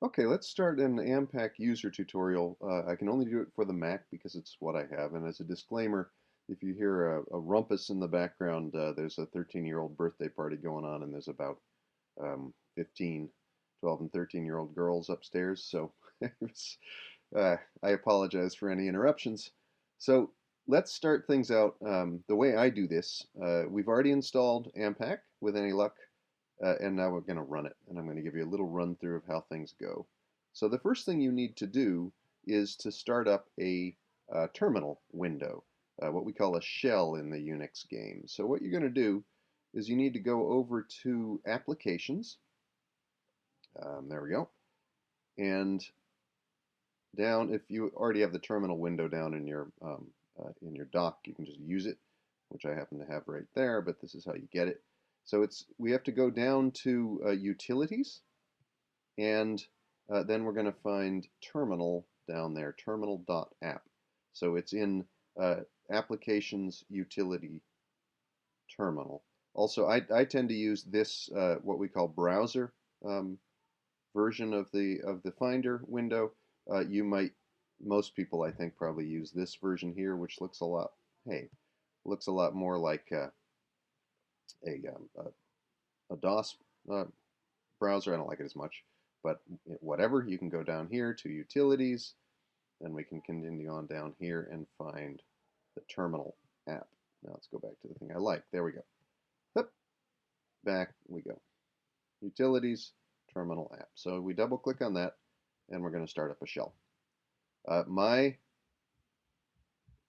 Okay, let's start an AMPAC user tutorial. I can only do it for the Mac because it's what I have. And as a disclaimer, if you hear a rumpus in the background, there's a 13-year-old birthday party going on, and there's about 15, 12 and 13-year-old girls upstairs. So I apologize for any interruptions. So let's start things out the way I do this. We've already installed AMPAC with any luck. And now we're going to run it, and I'm going to give you a little run through of how things go. So the first thing you need to do is to start up a terminal window, what we call a shell in the Unix game. So what you're going to do is you need to go over to Applications. There we go. And down, if you already have the terminal window down in your dock, you can just use it, which I happen to have right there, but this is how you get it. So we have to go down to Utilities, and then we're going to find Terminal down there, terminal.app. So it's in Applications Utility Terminal. Also, I tend to use this what we call browser version of the Finder window. Most people I think probably use this version here, which looks a lot looks a lot more like a DOS browser. I don't like it as much, but whatever. You can go down here to Utilities, and we can continue on down here and find the Terminal app. Now let's go back to the thing I like. There we go. Hup, back we go. Utilities, Terminal app. So we double click on that, and we're going to start up a shell. My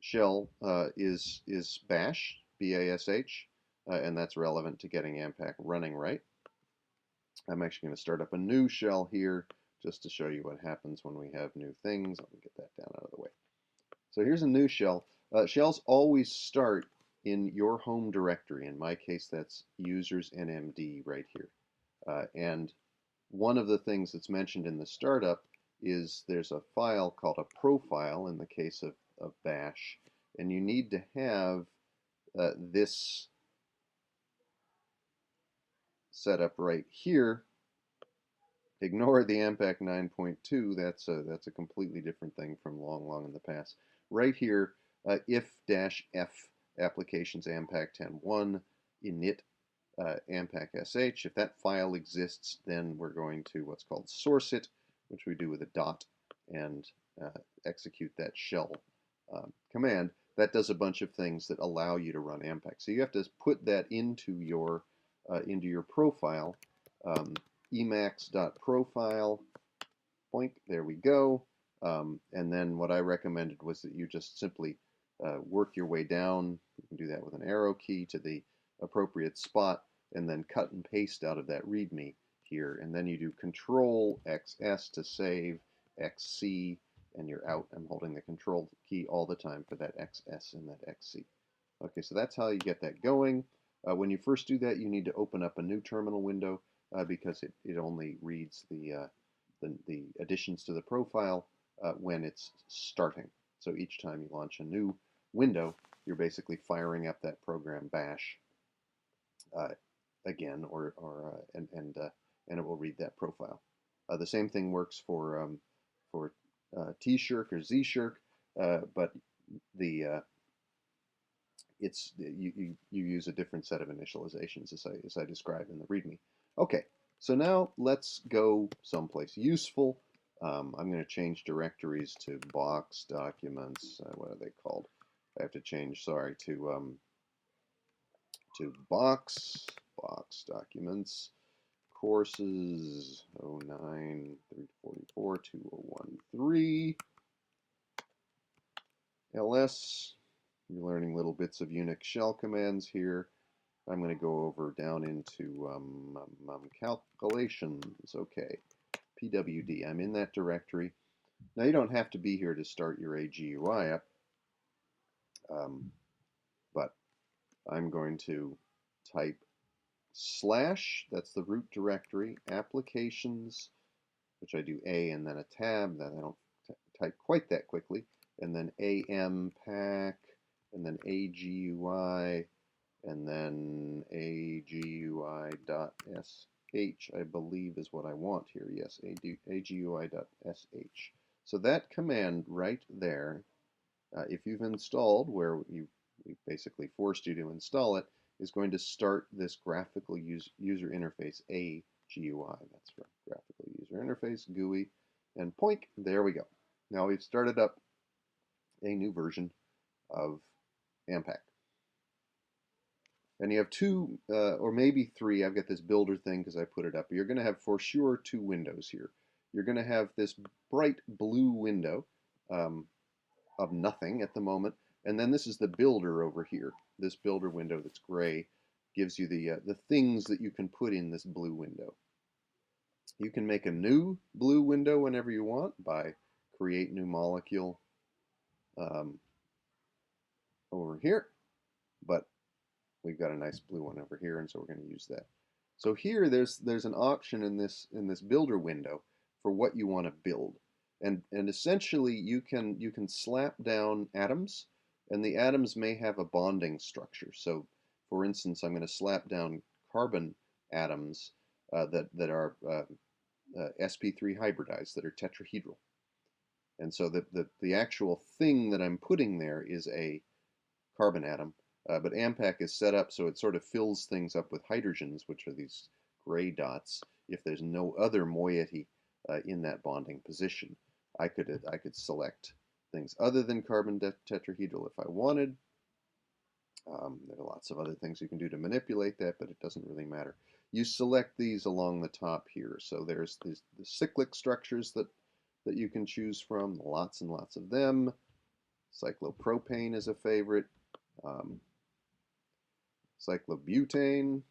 shell is bash, B-A-S-H, and that's relevant to getting AMPAC running right. I'm actually going to start up a new shell here just to show you what happens when we have new things. Let me get that down out of the way. So here's a new shell. Shells always start in your home directory. In my case, that's users NMD right here. And one of the things that's mentioned in the startup is there's a file called a profile in the case of bash, and you need to have this set up right here. Ignore the AMPAC 9.2. That's a completely different thing from long in the past. Right here, if-f applications AMPAC 10.1 init AMPAC sh. If that file exists, then we're going to what's called source it, which we do with a dot, and execute that shell command. That does a bunch of things that allow you to run AMPAC. So you have to put that into your profile. Emacs.profile, point, there we go. And then what I recommended was that you just simply work your way down. You can do that with an arrow key to the appropriate spot, and then cut and paste out of that README here. And then you do Control XS to save, XC, and you're out. I'm holding the Control key all the time for that XS and that XC. Okay, so that's how you get that going. When you first do that, you need to open up a new terminal window because it only reads the additions to the profile when it's starting. So each time you launch a new window, you're basically firing up that program bash again, and it will read that profile. The same thing works for T-shirk or Z-shirk, but you use a different set of initializations as I describe in the README. Okay, so now let's go someplace useful. I'm going to change directories to box documents. What are they called? I have to change, sorry, to box documents, courses 09 344 2013 ls. You're learning little bits of Unix shell commands here. I'm going to go over down into calculations. Okay, pwd. I'm in that directory. Now you don't have to be here to start your AGUI up, but I'm going to type / that's the root directory, applications, which I do A and then a tab, that I don't type quite that quickly, and then AMPAC, and then AGUI, and then AGUI.sh. I believe, is what I want here. Yes, agui.sh. So that command right there, if you've installed where we basically forced you to install it, is going to start this graphical user interface, AGUI. That's for graphical user interface, GUI, and poink, there we go. Now we've started up a new version of AMPAC. And you have two, or maybe three, I've got this builder thing because I put it up. You're going to have for sure two windows here. You're going to have this bright blue window of nothing at the moment. And then this is the builder over here. This builder window that's gray gives you the things that you can put in this blue window. You can make a new blue window whenever you want by create new molecule over here. But we've got a nice blue one over here, and so we're going to use that. So here there's an option in this builder window for what you want to build. And essentially you can slap down atoms, and the atoms may have a bonding structure. So for instance, I'm going to slap down carbon atoms that are sp3 hybridized, that are tetrahedral. And so the actual thing that I'm putting there is a carbon atom. But AMPAC is set up so it sort of fills things up with hydrogens, which are these gray dots, if there's no other moiety in that bonding position. I could select things other than carbon tetrahedral if I wanted. There are lots of other things you can do to manipulate that, but it doesn't really matter. You select these along the top here. So there's the cyclic structures that you can choose from, lots and lots of them. Cyclopropane is a favorite. Cyclobutane.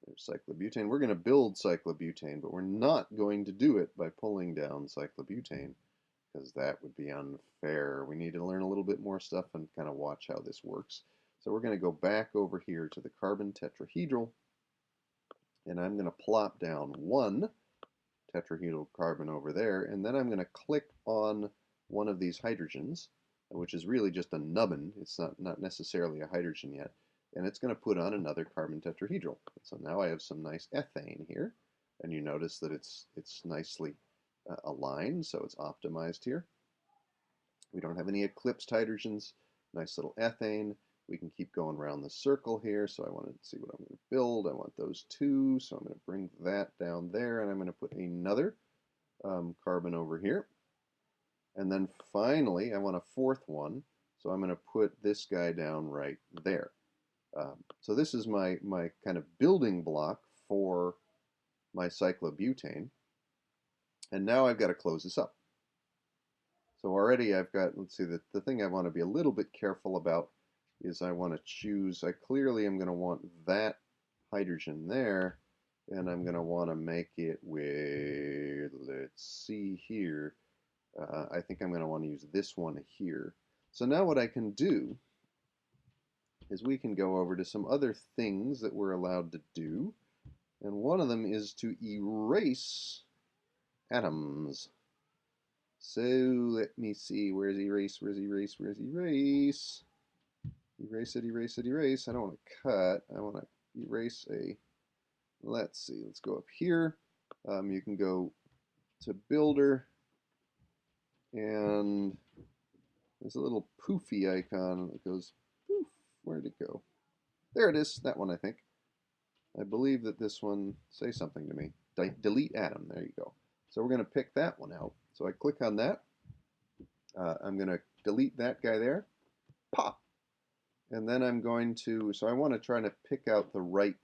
There's cyclobutane. We're going to build cyclobutane, but we're not going to do it by pulling down cyclobutane, because that would be unfair. We need to learn a little bit more stuff and kind of watch how this works. So we're going to go back over here to the carbon tetrahedral, and I'm going to plop down one tetrahedral carbon over there, and then I'm going to click on one of these hydrogens, which is really just a nubbin. It's not necessarily a hydrogen yet. And it's going to put on another carbon tetrahedral. So now I have some nice ethane here, and you notice that it's nicely aligned, so it's optimized here. We don't have any eclipsed hydrogens. Nice little ethane. We can keep going around the circle here, so I want to see what I'm going to build. I want those two, so I'm going to bring that down there, and I'm going to put another carbon over here. And then finally, I want a fourth one, so I'm going to put this guy down right there. So this is my kind of building block for my cyclobutane. And now I've got to close this up. So already I've got, let's see, the thing I want to be a little bit careful about is I want to choose, I clearly am going to want that hydrogen there, and I'm going to want to make it with, let's see here, I think I'm going to want to use this one here. So now what I can do is we can go over to some other things that we're allowed to do. And one of them is to erase atoms. So let me see, where's erase, where's erase, where's erase? Erase it, erase it, erase. I don't want to cut, I want to erase a, let's see, let's go up here. You can go to builder, and there's a little poofy icon that goes poof. Where'd it go? There it is, that one I think. I believe that this one, say something to me. Delete atom, there you go. So we're going to pick that one out. So I click on that. I'm going to delete that guy there. Pop! And then I'm going to, so I want to try to pick out the right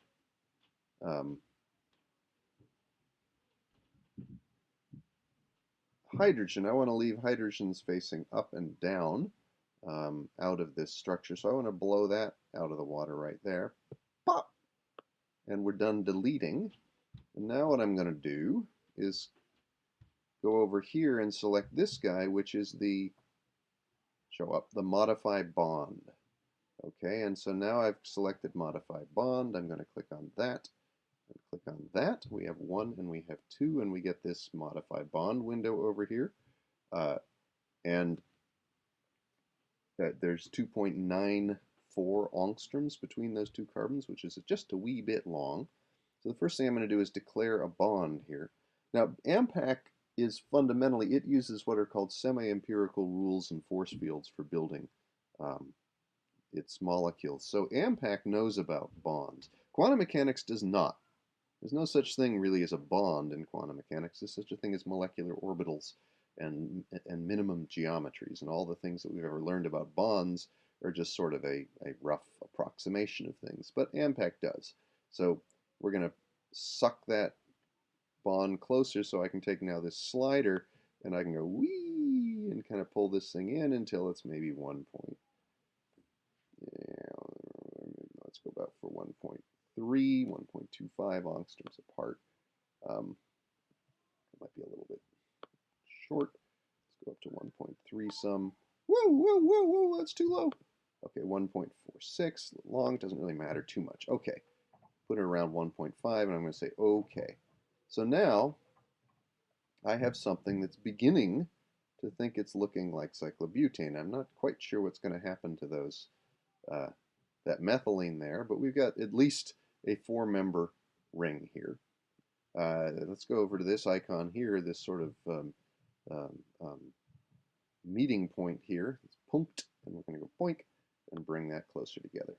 hydrogen. I want to leave hydrogens facing up and down out of this structure. So I want to blow that out of the water right there. Pop! And we're done deleting. And now what I'm going to do is go over here and select this guy, which is the, show up, the modify bond. Okay, and so now I've selected modify bond. I'm going to click on that and click on that. We have one and we have two, and we get this modify bond window over here. And there's 2.94 angstroms between those two carbons, which is just a wee bit long. So the first thing I'm going to do is declare a bond here. Now, AMPAC is fundamentally, it uses what are called semi-empirical rules and force fields for building um, its molecules. So AMPAC knows about bonds. Quantum mechanics does not. There's no such thing really as a bond in quantum mechanics. There's such a thing as molecular orbitals and minimum geometries. And all the things that we've ever learned about bonds are just sort of a rough approximation of things. But AMPAC does. So we're going to suck that bond closer so I can take now this slider and I can go wee and kind of pull this thing in until it's maybe 1 point. Yeah, let's go back for 1.3, 1.25 angstroms apart. It might be a little bit short. Let's go up to 1.3 some. Whoa, whoa, whoa, whoa, that's too low. Okay, 1.46, long, doesn't really matter too much. Okay, put it around 1.5 and I'm going to say okay. So now I have something that's beginning to think it's looking like cyclobutane. I'm not quite sure what's going to happen to those that methylene there, but we've got at least a 4-member ring here. Let's go over to this icon here, this sort of um, um, meeting point here. It's punct, and we're going to go poink and bring that closer together.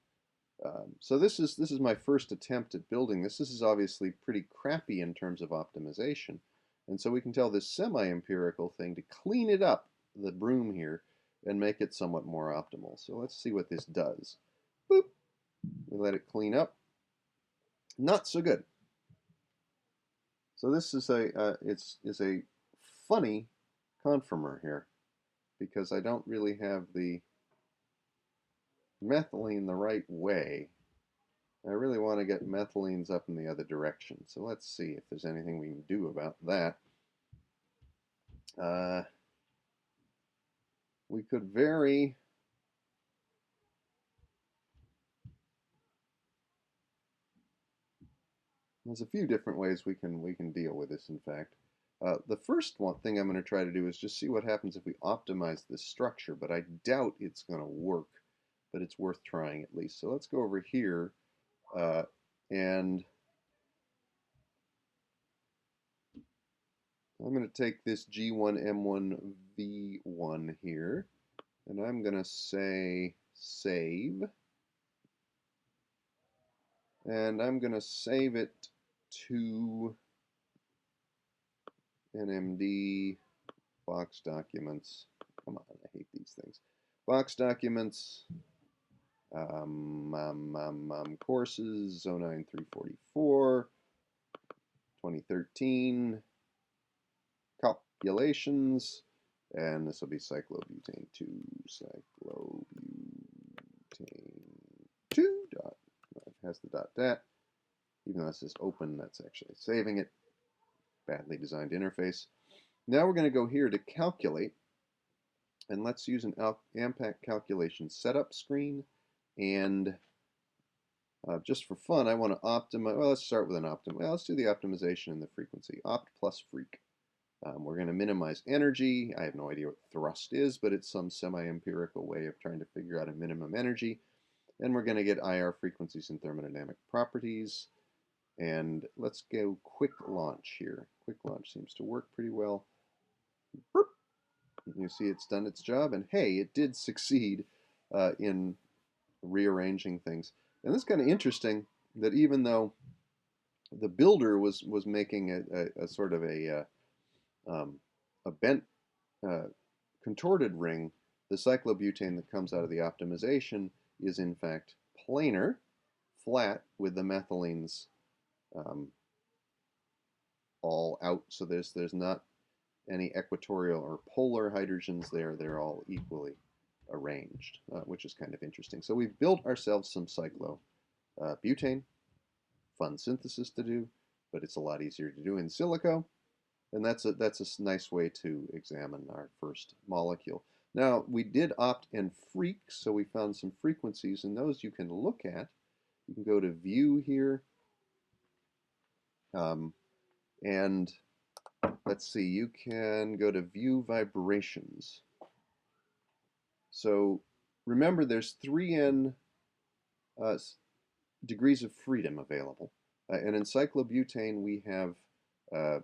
So this is my first attempt at building this. This is obviously pretty crappy in terms of optimization. And so we can tell this semi-empirical thing to clean it up, the broom here, and make it somewhat more optimal. So let's see what this does. Boop. We let it clean up. Not so good. So this is a funny conformer here because I don't really have the methylene the right way. I really want to get methylenes up in the other direction. So let's see if there's anything we can do about that. We could vary there's a few different ways we can deal with this, in fact. The first thing I'm going to try to do is just see what happens if we optimize this structure, but I doubt it's going to work, but it's worth trying at least. So let's go over here and I'm going to take this G1M1V1 here, and I'm going to say save, and I'm going to save it to NMD box documents. Come on, I hate these things. Box documents, courses, 09344, 2013, calculations, and this will be cyclobutane 2, cyclobutane 2 dot, it has the dot dat, even though it says open, that's actually saving it. Badly designed interface. Now we're going to go here to calculate, and let's use an AMPAC calculation setup screen, and just for fun, I want to optimize, well, let's start with an well, let's do the optimization in the frequency, opt plus freak. We're going to minimize energy. I have no idea what thrust is, but it's some semi-empirical way of trying to figure out a minimum energy. And we're going to get IR frequencies and thermodynamic properties. And let's go quick launch here. Quick launch seems to work pretty well. Burp. You see it's done its job, and hey, it did succeed in rearranging things. And this is kind of interesting that even though the builder was making a sort of a bent contorted ring, the cyclobutane that comes out of the optimization is in fact planar, flat, with the methylenes all out. So there's not any equatorial or polar hydrogens there. They're all equally arranged, which is kind of interesting. So we've built ourselves some cyclobutane. Fun synthesis to do, but it's a lot easier to do in silico. And that's a nice way to examine our first molecule. Now, we did opt and freak, so we found some frequencies, and those you can look at. You can go to View here, and let's see, you can go to View Vibrations. So remember, there's 3n degrees of freedom available. And in cyclobutane, we have uh,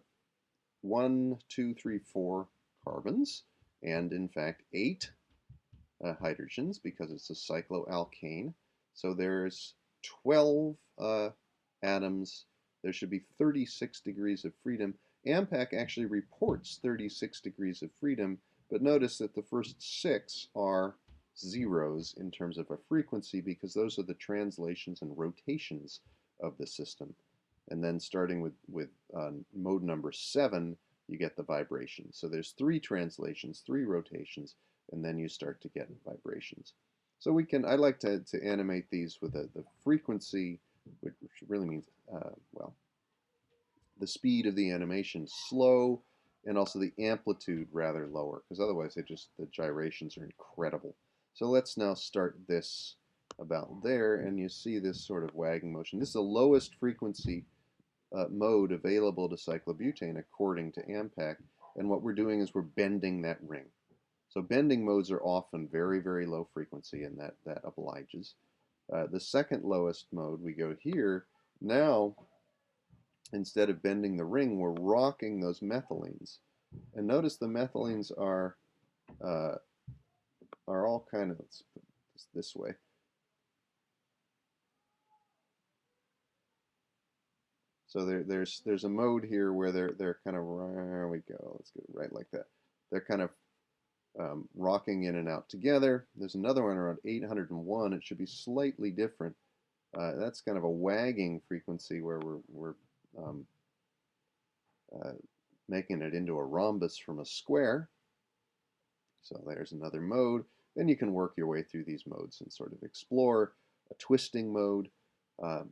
1, 2, 3, 4 carbons, and in fact 8 hydrogens because it's a cycloalkane. So there's 12 atoms. There should be 36 degrees of freedom. AMPAC actually reports 36 degrees of freedom, but notice that the first 6 are zeros in terms of a frequency because those are the translations and rotations of the system. And then starting with mode number 7, you get the vibration. So there's 3 translations, 3 rotations, and then you start to get vibrations. So I like to animate these with the frequency, which really means, well, the speed of the animation slow, and also the amplitude rather lower, because otherwise the gyrations are incredible. So let's now start this about there, and you see this sort of wagging motion. This is the lowest frequency mode available to cyclobutane according to AMPAC, and what we're doing is we're bending that ring. So bending modes are often very, very low frequency, and that obliges. The second lowest mode, we go here. Now, instead of bending the ring, we're rocking those methylenes. And notice the methylenes uh, are all kind of, let's put this way. So there's a mode here where they're kind of, there we go, let's get it right like that. They're kind of rocking in and out together. There's another one around 801. It should be slightly different. That's kind of a wagging frequency where we're um, uh, making it into a rhombus from a square. So there's another mode. Then you can work your way through these modes and sort of explore a twisting mode. Uh,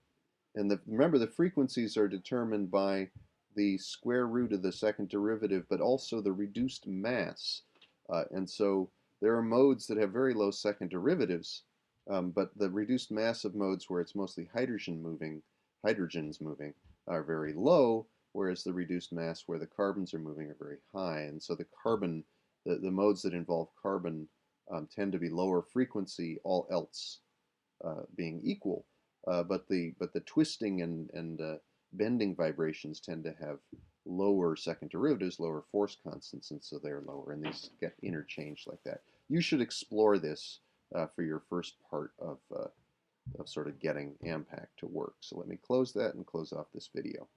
and remember, the frequencies are determined by the square root of the second derivative, but also the reduced mass. And so there are modes that have very low second derivatives, but the reduced mass of modes where it's mostly hydrogens moving are very low, whereas the reduced mass where the carbons are moving are very high. And so the modes that involve carbon tend to be lower frequency, all else being equal. But the twisting and bending vibrations tend to have lower second derivatives, lower force constants, and so they're lower, and these get interchanged like that. You should explore this for your first part of sort of getting AMPAC to work. So let me close that and close off this video.